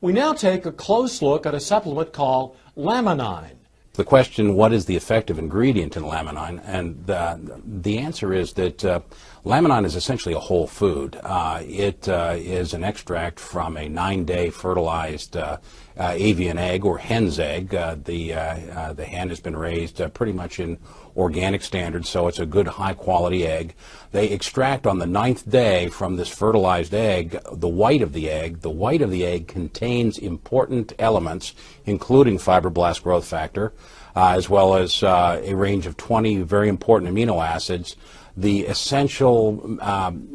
We now take a close look at a supplement called Lami9. The question, what is the effective ingredient in Lami9? And the answer is that Lami9 is essentially a whole food. It is an extract from a 9-day fertilized avian egg or hen's egg. The hen has been raised pretty much in organic standards, so it's a good high-quality egg. They extract on the 9th day from this fertilized egg the white of the egg. The white of the egg contains important elements, including fibroblast growth factor, as well as a range of 20 very important amino acids, the essential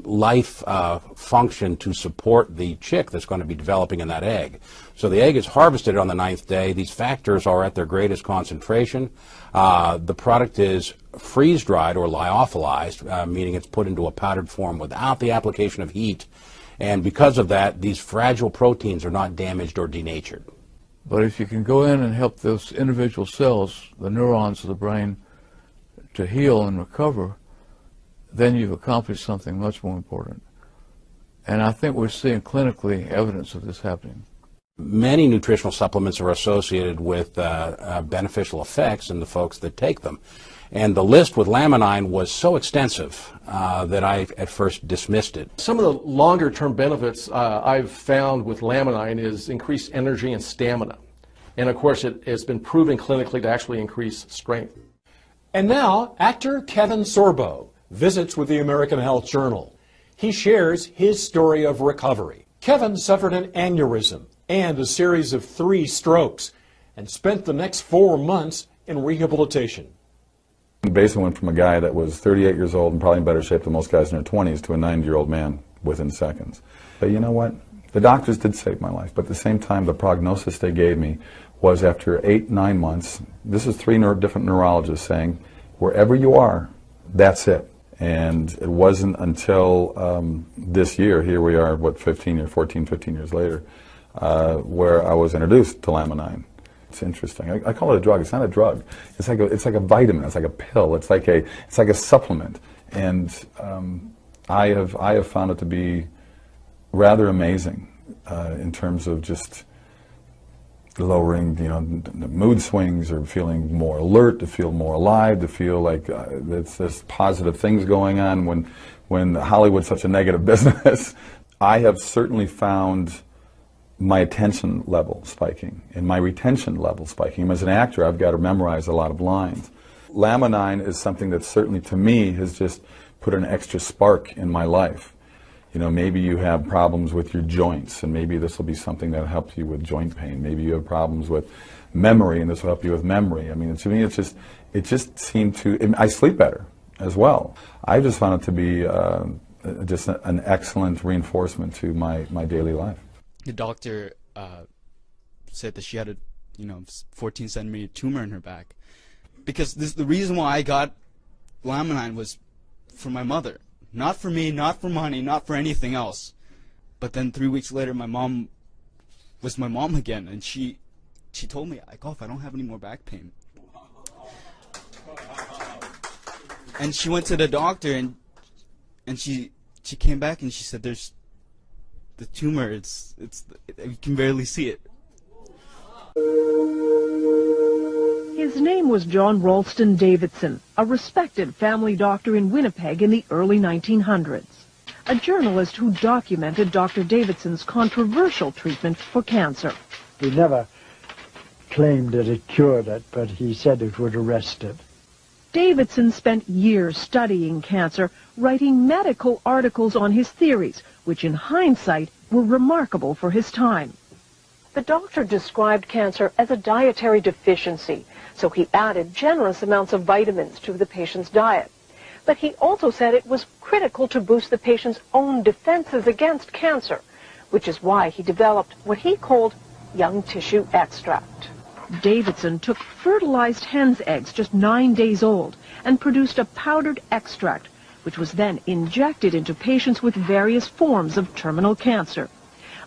life function to support the chick that's going to be developing in that egg. So the egg is harvested on the 9th day. These factors are at their greatest concentration. The product is freeze-dried or lyophilized, meaning it's put into a powdered form without the application of heat. And because of that, these fragile proteins are not damaged or denatured. But if you can go in and help those individual cells, the neurons of the brain, to heal and recover, then you've accomplished something much more important. And I think we're seeing clinically evidence of this happening. Many nutritional supplements are associated with beneficial effects in the folks that take them. And the list with Lami9 was so extensive that I at first dismissed it. Some of the longer-term benefits I've found with Lami9 is increased energy and stamina. And of course, it has been proven clinically to actually increase strength. And now, actor Kevin Sorbo visits with the American Health Journal. He shares his story of recovery. Kevin suffered an aneurysm and a series of 3 strokes and spent the next 4 months in rehabilitation. Basically went from a guy that was 38 years old and probably in better shape than most guys in their 20s to a 90-year-old man within seconds. But you know what? The doctors did save my life, but at the same time, the prognosis they gave me was after 8-9 months, this is 3 different neurologists saying, wherever you are, that's it. And it wasn't until this year, here we are, what, 15 years later, where I was introduced to Lami9. It's interesting. I call it a drug. It's not a drug. It's like a vitamin. It's like a pill. It's like a supplement. And I have found it to be rather amazing in terms of just lowering, the mood swings, or feeling more alert, to feel more alive, to feel like there's positive things going on when Hollywood's such a negative business. I have certainly found my attention level spiking and my retention level spiking. As an actor, I've got to memorize a lot of lines. Lami9 is something that certainly, to me, has just put an extra spark in my life. Maybe you have problems with your joints, and maybe this will be something that helps you with joint pain. Maybe you have problems with memory, and this will help you with memory. I mean, to me, it just seemed to, I sleep better as well. I just found it to be just an excellent reinforcement to my daily life. The doctor said that she had a 14-centimeter tumor in her back. Because the reason why I got Lami9 was for my mother. Not for me, not for money, not for anything else. But then 3 weeks later, my mom was my mom again, and she told me, I don't have any more back pain. And she went to the doctor, and she came back and she said, there's the tumor, you can barely see it. His name was John Ralston Davidson, a respected family doctor in Winnipeg in the early 1900s. A journalist who documented Dr. Davidson's controversial treatment for cancer. He never claimed that it cured it, but he said it would arrest it. Davidson spent years studying cancer, writing medical articles on his theories, which in hindsight were remarkable for his time. The doctor described cancer as a dietary deficiency, so he added generous amounts of vitamins to the patient's diet. But he also said it was critical to boost the patient's own defenses against cancer, which is why he developed what he called young tissue extract. Davidson took fertilized hen's eggs just 9 days old and produced a powdered extract, which was then injected into patients with various forms of terminal cancer.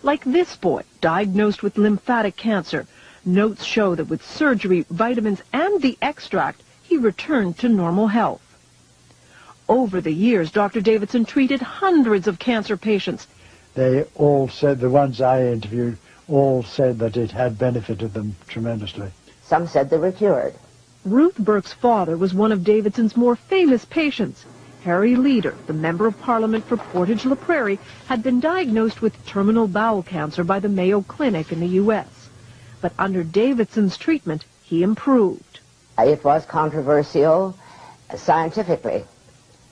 Like this boy, diagnosed with lymphatic cancer, notes show that with surgery, vitamins, and the extract, he returned to normal health. Over the years, Dr. Davidson treated hundreds of cancer patients. They all said, the ones I interviewed, all said that it had benefited them tremendously. Some said they were cured. Ruth Burke's father was one of Davidson's more famous patients. Harry Leader, the Member of Parliament for Portage-la Prairie, had been diagnosed with terminal bowel cancer by the Mayo Clinic in the U.S. But under Davidson's treatment, he improved. It was controversial scientifically,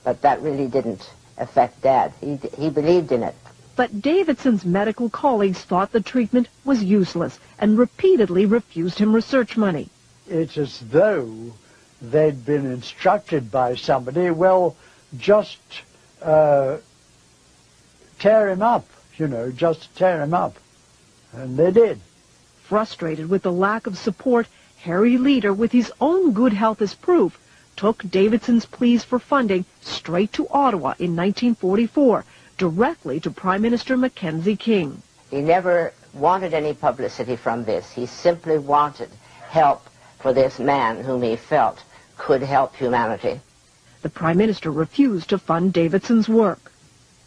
but that really didn't affect Dad. He believed in it. But Davidson's medical colleagues thought the treatment was useless and repeatedly refused him research money. It's as though they'd been instructed by somebody, well, just tear him up, just tear him up. And they did. Frustrated with the lack of support, Harry Leader, with his own good health as proof, took Davidson's pleas for funding straight to Ottawa in 1944, directly to Prime Minister Mackenzie King. He never wanted any publicity from this. He simply wanted help for this man whom he felt could help humanity. The Prime Minister refused to fund Davidson's work.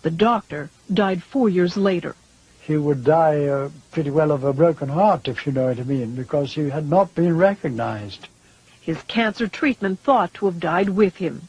The doctor died 4 years later. He would die pretty well of a broken heart, if you know what I mean, because he had not been recognized. His cancer treatment thought to have died with him.